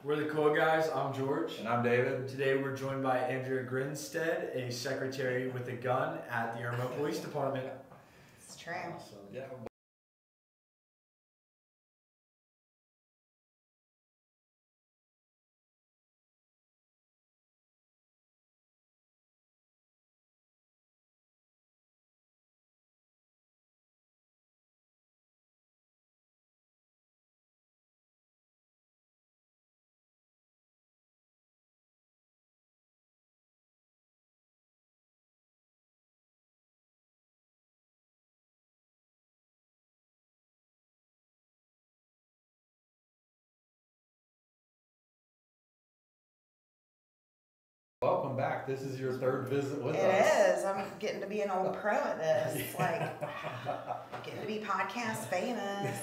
We're the cool guys. I'm George. And I'm David. Today we're joined by Andrea Grinstead, a secretary with a gun at the Irmo Police Department. It's true. Awesome. Yeah. Welcome back. This is your third visit with us. It is. I'm getting to be an old pro at this. It's like getting to be podcast famous.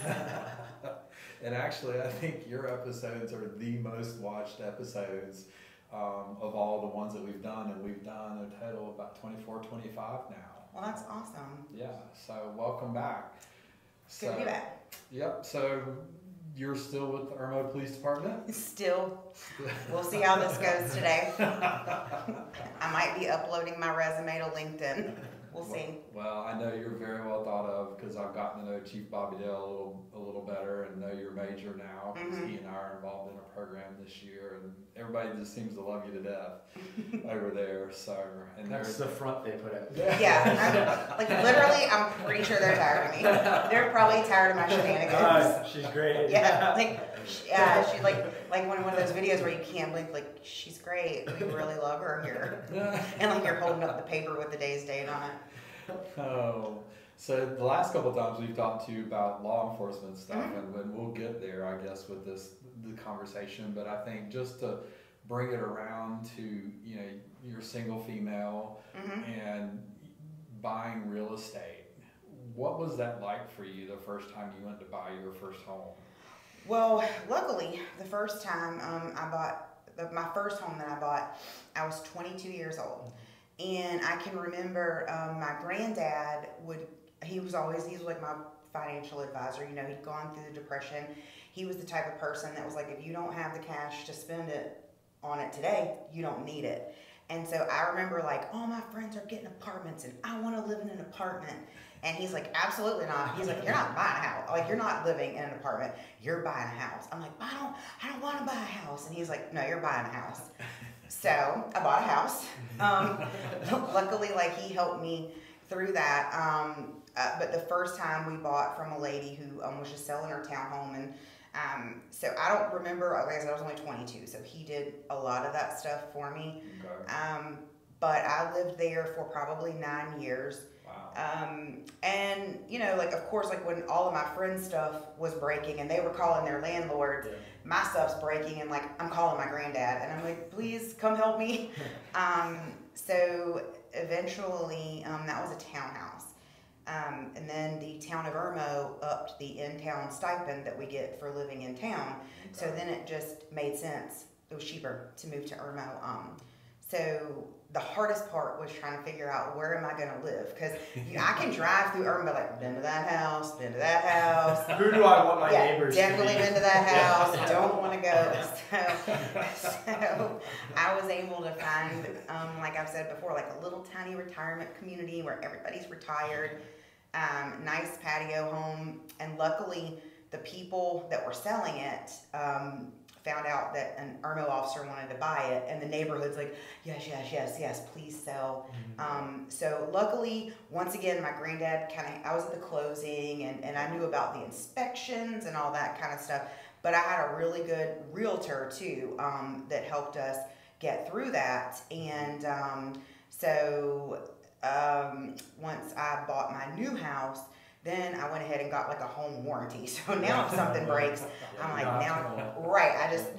And actually, I think your episodes are the most watched episodes of all the ones that we've done. And we've done a total of about 24, 25 now. Well, that's awesome. Yeah. So welcome back. Good to be back. Yep. So you're still with the Irmo Police Department? Still. We'll see how this goes today. I might be uploading my resume to LinkedIn. We'll see. Well, I know you're very well thought of because I've gotten to know Chief Bobby Dale a little better and know your major now because he and I are involved in a program this year, and everybody just seems to love you to death over there. So, and That's the front they put out. Yeah, literally, I'm pretty sure they're tired of me. They're probably tired of my shenanigans. She's great. Yeah, she's like one of those videos where you can't blink. Like, she's great. We really love her here. And like you're holding up the paper with the day's date on it. Oh, so the last couple of times we've talked to you about law enforcement stuff, and we'll get there, I guess, with the conversation. But I think just to bring it around to you're single female and buying real estate. What was that like for you the first time you went to buy your first home? Well, luckily, the first time I bought my first home that I bought, I was 22 years old. And I can remember my granddad he was like my financial advisor. You know, he'd gone through the Depression. He was the type of person that was like, if you don't have the cash to spend it on it today, you don't need it. And so I remember like, all my friends are getting apartments and I want to live in an apartment. And he's like, absolutely not. He's like, you're not buying a house. Like, you're not living in an apartment. You're buying a house. I'm like, I don't want to buy a house. And he's like, no, you're buying a house. So I bought a house. Luckily, like, he helped me through that. But the first time we bought from a lady who was just selling her townhome, and so I don't remember. Like I said, I was only 22, so he did a lot of that stuff for me. Okay. But I lived there for probably 9 years. Wow. And like, of course, like when all of my friends' stuff was breaking and they were calling their landlords, my stuff's breaking, and like I'm calling my granddad, and I'm like, please come help me. So eventually, that was a townhouse. And then the town of Irmo upped the in-town stipend that we get for living in town. Okay. So then it just made sense. It was cheaper to move to Irmo. So the hardest part was trying to figure out, where am I going to live? Because I can drive through Irmo, like, been to that house, been to that house. Who do I want my neighbors definitely to be? Been to that house, don't want to go. So I was able to find, like I've said before, like a little tiny retirement community where everybody's retired, nice patio home. And luckily, the people that were selling it found out that an Irmo officer wanted to buy it, and the neighborhood's like, yes, please sell. So luckily, once again, my granddad I was at the closing, and I knew about the inspections and all that kind of stuff, but I had a really good realtor too that helped us get through that. And once I bought my new house, then I went ahead and got like a home warranty. So now if something breaks, I'm like,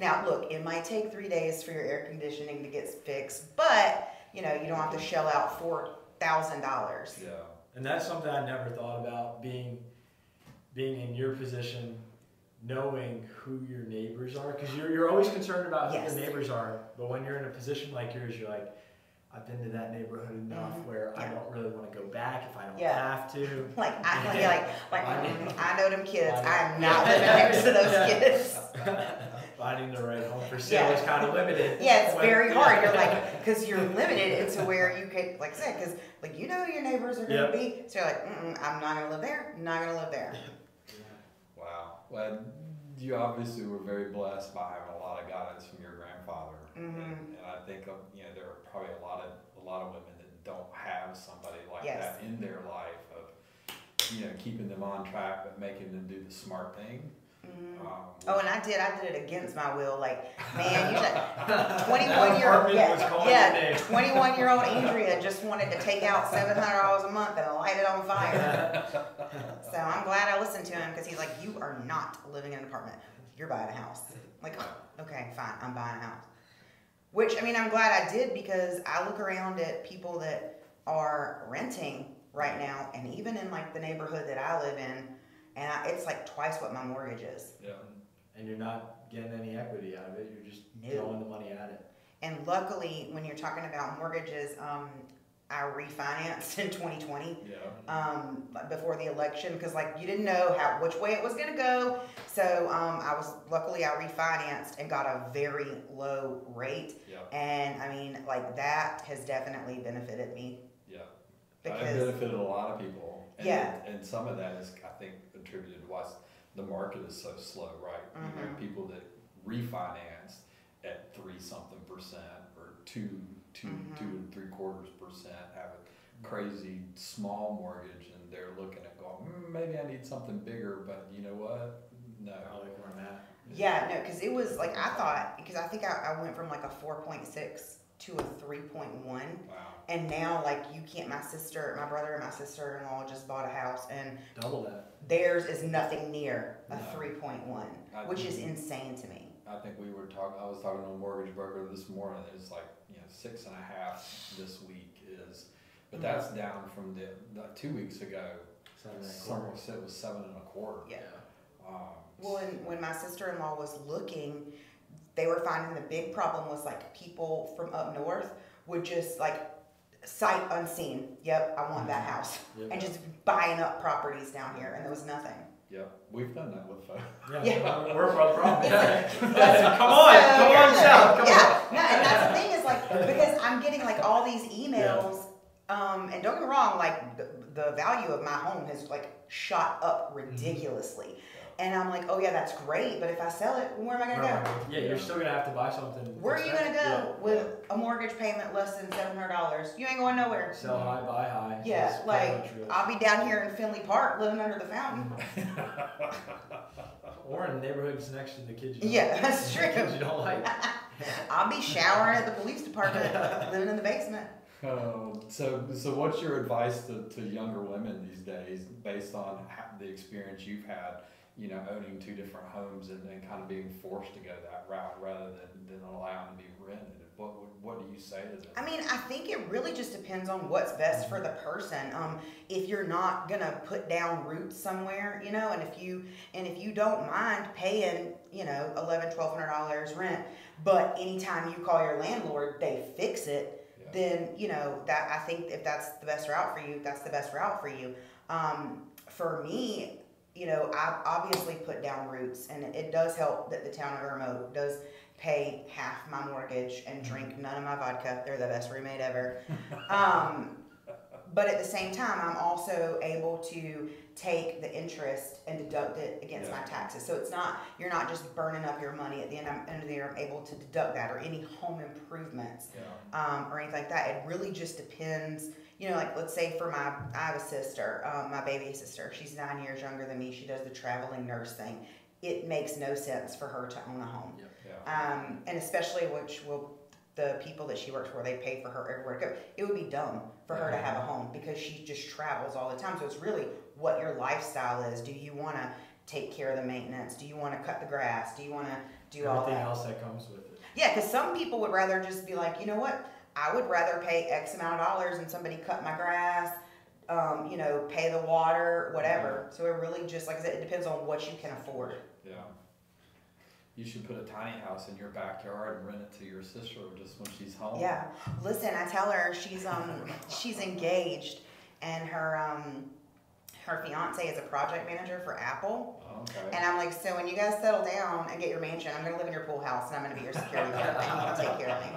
now look, it might take 3 days for your air conditioning to get fixed, but you don't have to shell out $4,000. Yeah. And that's something I never thought about, being in your position, knowing who your neighbors are, because you're always concerned about who the neighbors are, but when you're in a position like yours, you're like, I've been to that neighborhood enough where I don't really want to go back if I don't have to. I know them kids. I'm not living next to those kids. finding the right home for sale is kind of limited. Yeah, it's very hard. You're like, because you're limited into where you could, like I said, because like you know who your neighbors are going to be. So you're like, I'm not going to live there. Not going to live there. Wow. Well, you obviously were very blessed by having a lot of guidance from your grandfather, and I think there are probably a lot of women that don't have somebody like that in their life of keeping them on track but making them do the smart thing. And I did it against my will. Like, man, you should 21-year-old Andrea just wanted to take out $700 a month and light it on fire. So I'm glad I listened to him because he's like, you are not living in an apartment. You're buying a house. Like, okay, fine, I'm buying a house. Which, I mean, I'm glad I did because I look around at people that are renting right now, and even in like the neighborhood that I live in, and it's like twice what my mortgage is. Yeah. And you're not getting any equity out of it. You're just throwing the money at it. And luckily, when you're talking about mortgages, I refinanced in 2020 before the election because like you didn't know which way it was going to go. So luckily I refinanced and got a very low rate. Yeah. And I mean like that has definitely benefited me. Yeah. It benefited a lot of people. And some of that is, I think, attributed to why the market is so slow, right? You know, people that refinance at 3-something% or 2 3/4% have a crazy small mortgage, and they're looking at going, maybe I need something bigger, but you know what? No. I like where I'm at. Yeah, no, because it was like I think I went from like a 4.6 to a 3.1. Wow. And now, like, my brother and my sister-in-law just bought a house, and double that. Theirs is nothing near a 3.1, which is insane to me. I think I was talking to a mortgage broker this morning. It's like 6.5 this week but that's down from the 2 weeks ago. Someone said it was 7.25. Yeah. Well, when my sister-in-law was looking, they were finding the big problem was like people from up north would just like sight unseen. Yep, I want that house, and just buying up properties down here, and there was nothing. Yep, we've done that with folks. Yeah, we're from property. Come on, on. No, and that's the thing is like because I'm getting like all these emails, and don't get me wrong, like the value of my home has like shot up ridiculously. And I'm like, oh yeah, that's great, but if I sell it, where am I going to go? Yeah, you're still going to have to buy something. Where are you going to go with a mortgage payment less than $700? You ain't going nowhere. Sell high, buy high. Yeah, like I'll be down here in Finley Park living under the fountain. Or in neighborhoods next to the kids you don't like. That's true. Kids you don't like. I'll be showering at the police department, living in the basement. So what's your advice to younger women these days based on the experience you've had? Owning 2 different homes and kind of being forced to go that route rather than allowing to be rented. What do you say to them? I mean, I think it really just depends on what's best for the person. If you're not gonna put down roots somewhere, and if you don't mind paying, $1,100-$1,200 rent, but anytime you call your landlord, they fix it. Then that I think if that's the best route for you, that's the best route for you. For me, I obviously put down roots, and it does help that the town of Irmo does pay half my mortgage and drink none of my vodka. They're the best roommate ever. But at the same time, I'm also able to take the interest and deduct it against my taxes. So you're not just burning up your money at the end of the year. I'm able to deduct that, or any home improvements, or anything like that. It really just depends. Like let's say I have a sister, my baby sister. She's 9 years younger than me. She does the traveling nurse thing. It makes no sense for her to own a home. And especially the people that she works for, they pay for her everywhere to go. It would be dumb for her to have a home because she just travels all the time. So it's really what your lifestyle is. Do you want to take care of the maintenance? Do you want to cut the grass? Do you want to do all that? Everything else that comes with it. Yeah, because some people would rather just be like, you know what? I would rather pay X amount of dollars and somebody cut my grass, pay the water, whatever. So it really just, like I said, it depends on what you can afford. Yeah. You should put a tiny house in your backyard and rent it to your sister just when she's home. Yeah. Listen, I tell her she's engaged, and her her fiance is a project manager for Apple. Okay. And I'm like, so when you guys settle down and get your mansion, I'm going to live in your pool house and I'm going to be your security guard and you can take care of me.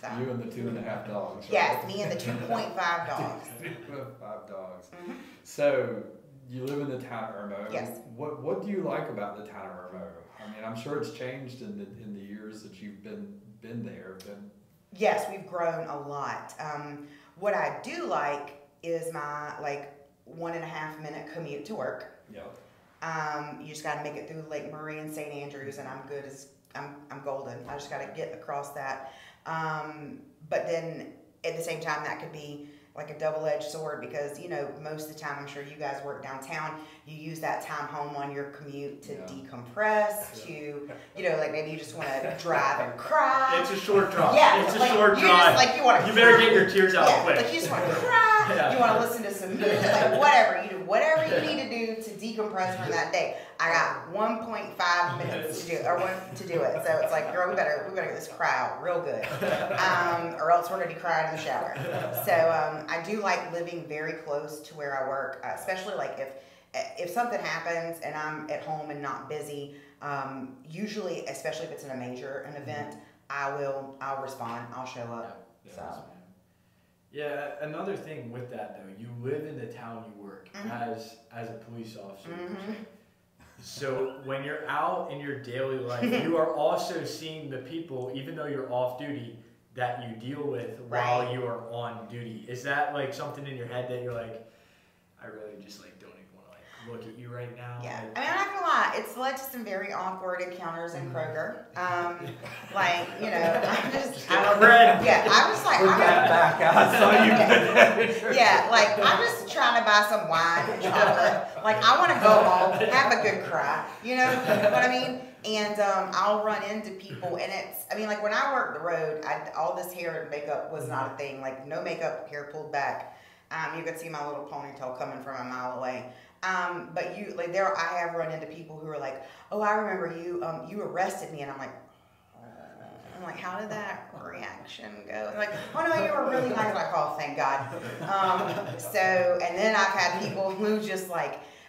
So. You and the 2.5 dogs. Right? Yes, me and the 2.5 dogs. 2.5 dogs. Mm-hmm. So you live in the town of Irmo. Yes. What do you like about the town of Irmo? I mean, I'm sure it's changed in the years that you've been there. Yes, we've grown a lot. What I do like is my 1.5 minute commute to work. Yep. You just got to make it through Lake Murray and St. Andrews, and I'm good as I'm golden. I just got to get across that. But then at the same time, that could be like a double-edged sword because, most of the time, I'm sure you guys work downtown, you use that time home on your commute to decompress, to, maybe you just want to drive and cry. It's a short drive. Yeah. It's a short drive. You want to better get your tears out quick. Like you just want to cry. Yeah. You want to listen to some music, whatever. You do whatever you need to do to decompress from that day. I got 1.5 minutes to do it. So it's like, girl, we better get this cry out real good, or else we're gonna be crying in the shower. So I do like living very close to where I work, especially if something happens and I'm at home and not busy. Usually, especially if it's an event, I'll respond. I'll show up. Yeah. So. Yeah, another thing with that though, you live in the town you work as a police officer. Mm-hmm. So when you're out in your daily life, you are also seeing the people, even though you're off duty, that you deal with while you are on duty. Is that something in your head that you're like, I really just don't even want to look at you right now? Yeah, I mean, I'm not gonna lie. It's led to some very awkward encounters in Kroger. I'm just, bread. Yeah, I was like, Put that back out. I saw you. Yeah, I'm just trying to buy some wine and chocolate. I want to go home, have a good cry. You know what I mean? And I'll run into people, and when I worked the road, all this hair and makeup was not a thing. No makeup, hair pulled back. You could see my little ponytail coming from a mile away. But I have run into people who are like, oh, I remember you. You arrested me, and I'm like, how did that reaction go? And oh no, you were really nice. Oh, thank God. And then I've had people who just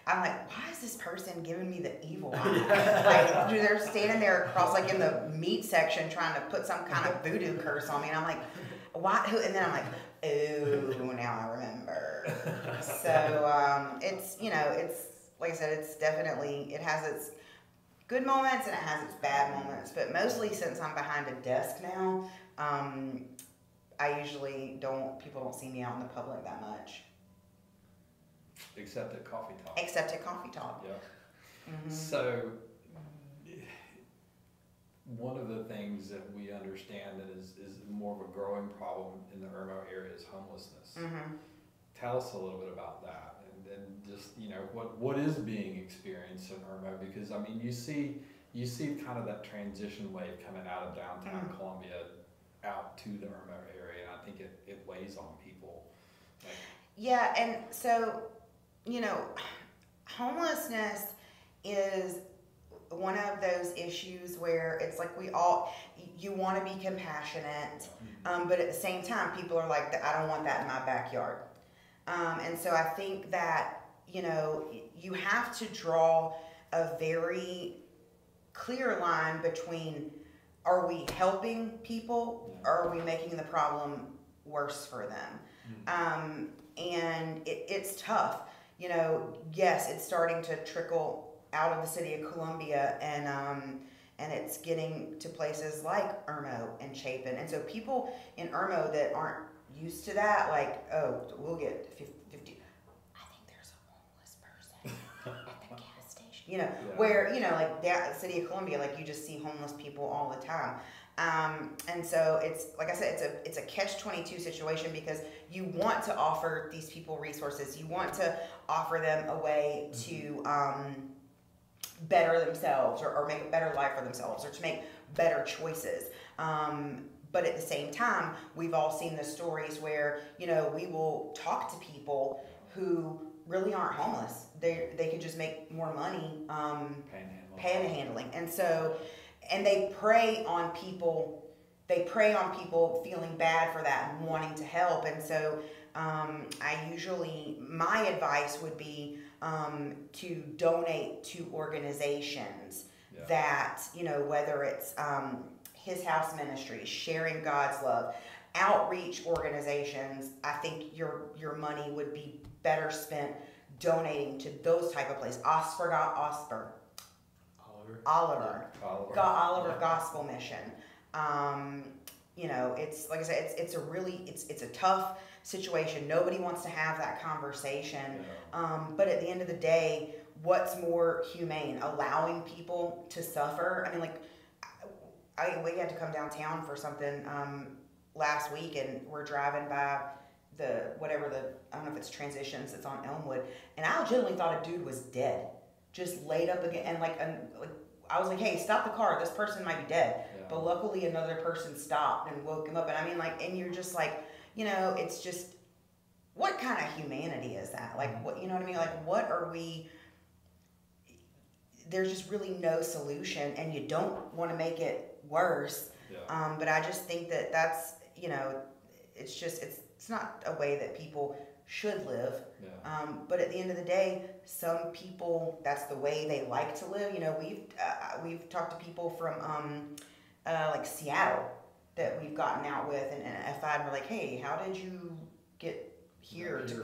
I'm like, why is this person giving me the evil eye? They're standing there across, in the meat section, trying to put some kind of voodoo curse on me, and I'm like, why? And then I'm like, oh, now I remember. So it's like I said, it's definitely, it has its good moments and it has its bad moments. But mostly since I'm behind a desk now, I usually people don't see me out in the public that much. Except at coffee talk. Yeah. Mm-hmm. So, one of the things that we understand that is more of a growing problem in the Irmo area is homelessness. Mm-hmm. Tell us a little bit about that, and just what is being experienced in Irmo, because you see kind of that transition wave coming out of downtown Columbia out to the Irmo area, and I think it weighs on people. Yeah, and so homelessness is one of those issues where it's you want to be compassionate, but at the same time, people are like, I don't want that in my backyard. And so I think that, you have to draw a very clear line between, are we helping people or are we making the problem worse for them? And it's tough. Yes, it's starting to trickle out of the city of Columbia, and it's getting to places like Irmo and Chapin. And so people in Irmo that aren't used to that, we'll get 50. I think there's a homeless person at the gas station. Where, the city of Columbia, you just see homeless people all the time. And so it's, like I said, it's a catch-22 situation because you want to offer these people resources. You want to offer them a way to better themselves or make a better life for themselves or to make better choices. But at the same time, we've all seen the stories where, we will talk to people who really aren't homeless. They could just make more money panhandling. And so, and they prey on people feeling bad for that and wanting to help. And so my advice would be to donate to organizations that, whether it's His House Ministries, Sharing God's Love, outreach organizations. I think your money would be better spent donating to those type of places. Oliver Gospel Mission. It's like I said, it's a tough situation. Nobody wants to have that conversation. But at the end of the day, what's more humane? Allowing people to suffer? I mean, we had to come downtown for something last week, and we're driving by I don't know if it's Transitions, it's on Elmwood, and I legitimately thought a dude was dead, just laid up again, and I was like, hey, stop the car, this person might be dead. But luckily another person stopped and woke him up, and I mean, and you're just like, it's just, what kind of humanity is that? What, you know what I mean? What are we, there's just really no solution, and you don't want to make it worse. But I just think that's, it's not a way that people should live. But at the end of the day, some people, that's the way they like to live. We've talked to people from Seattle that we've gotten out with, and FI, we're like, hey, how did you get here to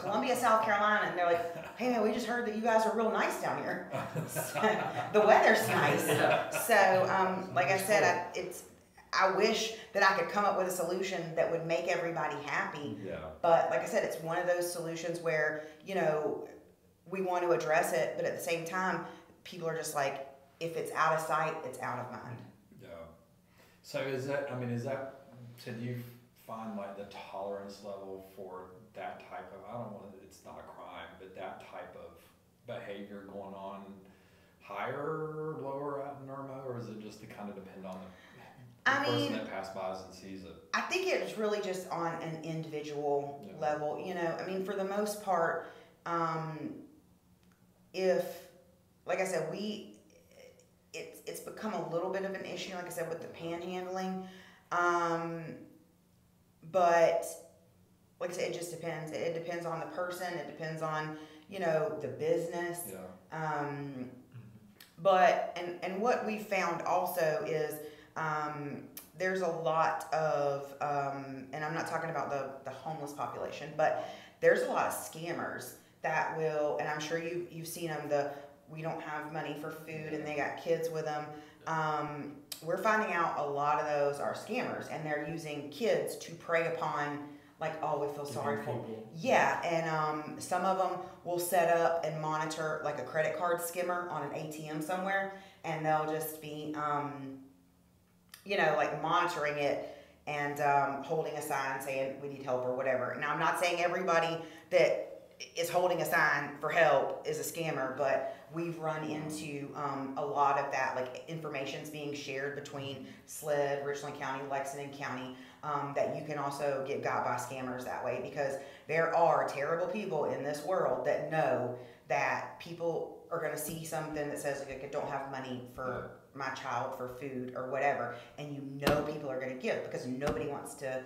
Columbia, South Carolina? And they're like, hey man, we just heard that you guys are real nice down here. The weather's nice. So like I said, I wish that I could come up with a solution that would make everybody happy. But like I said, it's one of those solutions where, we want to address it, but at the same time, people are just like, if it's out of sight, it's out of mind. So do you find the tolerance level for that type of, it's not a crime, but that type of behavior going on higher or lower out in Irmo, or is it just to kind of depend on the person that passed by and sees it? I think it's really just on an individual level. For the most part, if, like I said, it's become a little bit of an issue, like I said, with the panhandling. But like I said, it just depends. It depends on the person. It depends on, the business. But what we found also is there's a lot of, and I'm not talking about the homeless population, but there's a lot of scammers that will, and I'm sure you've seen them, we don't have money for food, and they got kids with them. We're finding out a lot of those are scammers, and they're using kids to prey upon, we feel sorry for them. And some of them will set up and monitor a credit card skimmer on an ATM somewhere, and they'll just be, monitoring it and holding a sign saying we need help or whatever. Now, I'm not saying everybody that is holding a sign for help is a scammer, but we've run into a lot of that, information's being shared between SLED, Richland County, Lexington County, that you can also get got by scammers that way, because there are terrible people in this world that know that people are going to see something that says, I don't have money for my child for food or whatever, and people are going to give, because nobody wants to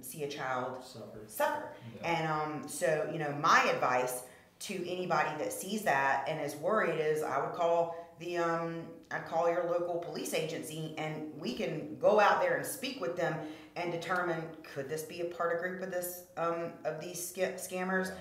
see a child suffer. And so, my advice to anybody that sees that and is worried is I would call I'd call your local police agency, and we can go out there and speak with them and determine, could this be a part of group of these scammers?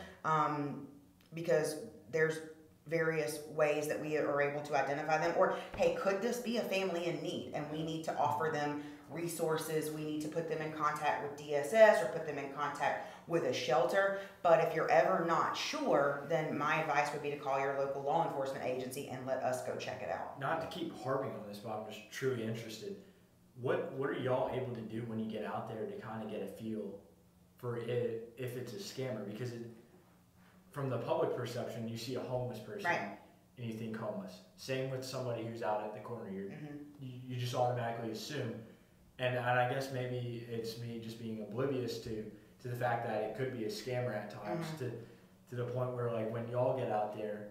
Because there's various ways that we are able to identify them. Or, hey, could this be a family in need, and we need to offer them resources, we need to put them in contact with DSS or put them in contact with a shelter. But if you're ever not sure, then my advice would be to call your local law enforcement agency and let us go check it out. Not to keep harping on this, but I'm just truly interested. What are y'all able to do when you get out there to kind of get a feel for it, if it's a scammer? Because from the public perception, you see a homeless person, right, and you think homeless. Same with somebody who's out at the corner. You just automatically assume. And I guess maybe it's me just being oblivious to the fact that it could be a scammer at times, to the point where, when y'all get out there,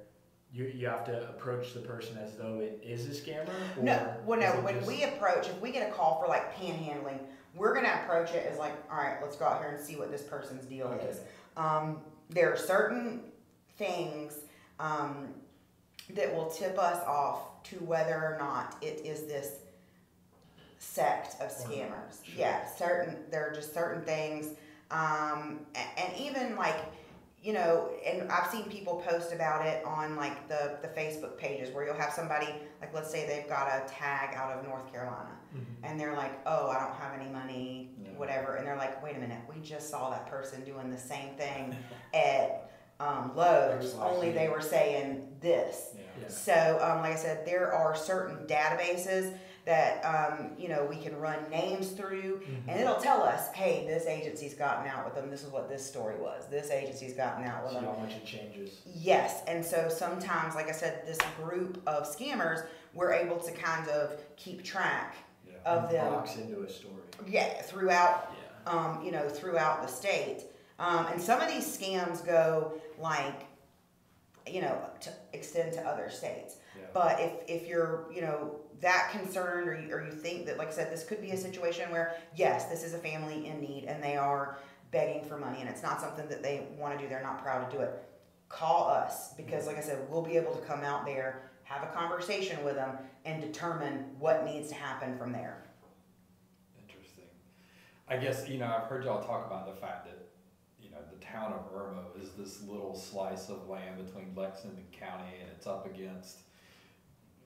you have to approach the person as though it is a scammer? Or when we approach, if we get a call for panhandling, we're going to approach it as like, all right, let's go out here and see what this person's deal Okay. is. There are certain things that will tip us off to whether or not it is this sect of scammers. Sure. Yeah, there are just certain things, and even like, you know, and I've seen people post about it on like the Facebook pages where you'll have somebody, like let's say they've got a tag out of North Carolina, and they're like, oh, I don't have any money, whatever, and they're like, wait a minute, we just saw that person doing the same thing at Lowe's, only they were saying this. Yeah. So, like I said, there are certain databases that, you know, we can run names through, and it'll tell us, hey, this agency's gotten out with them. This is what this story was. This agency's gotten out with See them. how much it changes. Yes, and so sometimes, like I said, this group of scammers, we're able to kind of keep track of them. Box into a story. Yeah, throughout, you know, throughout the state. And some of these scams go like, you know, to extend to other states. Yeah. But if you're, you know, that concerned, or you think that, like I said, this could be a situation where, yes, this is a family in need and they are begging for money and it's not something that they want to do, they're not proud to do it, call us, because like I said, we'll be able to come out there, have a conversation with them, and determine what needs to happen from there. Interesting. I guess, you know, I've heard y'all talk about the fact that, you know, the town of Irmo is this little slice of land between Lexington County, and it's up against,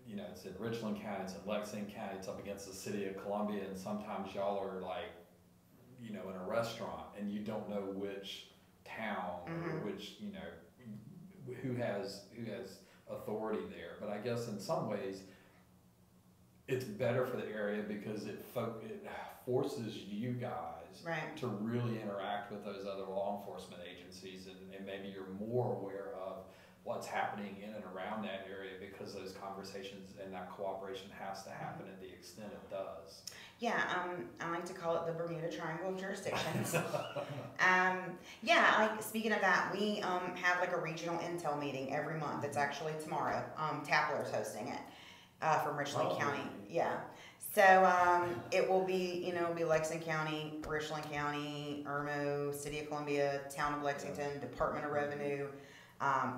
you know, it's in Richland County, it's in Lexington County, it's up against the city of Columbia, and sometimes y'all are like, you know, in a restaurant and you don't know which town or which, you know, who has authority there. But I guess in some ways it's better for the area because it forces you guys to really interact with those other law enforcement agencies, and maybe you're more aware of what's happening in and around that area because those conversations and that cooperation has to happen at the extent it does. Yeah, I like to call it the Bermuda Triangle of jurisdictions. Yeah, like speaking of that, we have like a regional intel meeting every month. It's actually tomorrow. Tapler's hosting it from Richland County. Yeah. So it will be, you know, it'll be Lexington County, Richland County, Irmo, City of Columbia, Town of Lexington, Department of Revenue.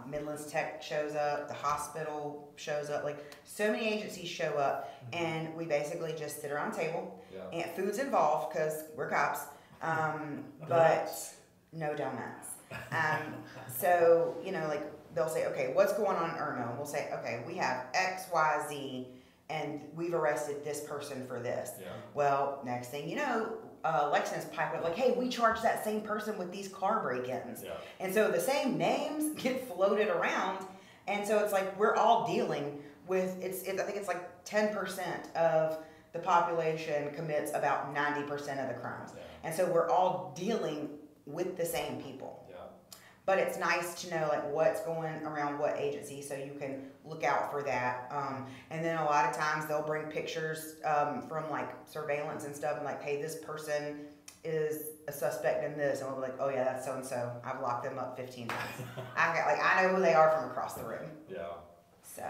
Midlands Tech shows up, the hospital shows up, like so many agencies show up, and we basically just sit around the table, and food's involved because we're cops, but no donuts. So, you know, like they'll say, okay, what's going on in Irmo? And we'll say, okay, we have X, Y, Z, and we've arrested this person for this. Well, next thing you know, Lexington's piping up like, hey, we charged that same person with these car break-ins. And so the same names get floated around, and so it's like we're all dealing with, I think it's like 10% of the population commits about 90% of the crimes. And so we're all dealing with the same people. But it's nice to know like what's going around what agency, so you can look out for that. And then a lot of times they'll bring pictures from like surveillance and stuff, and like, hey, this person is a suspect in this, and we'll be like, oh yeah, that's so and so. I've locked them up 15 times. I know who they are from across the room. So.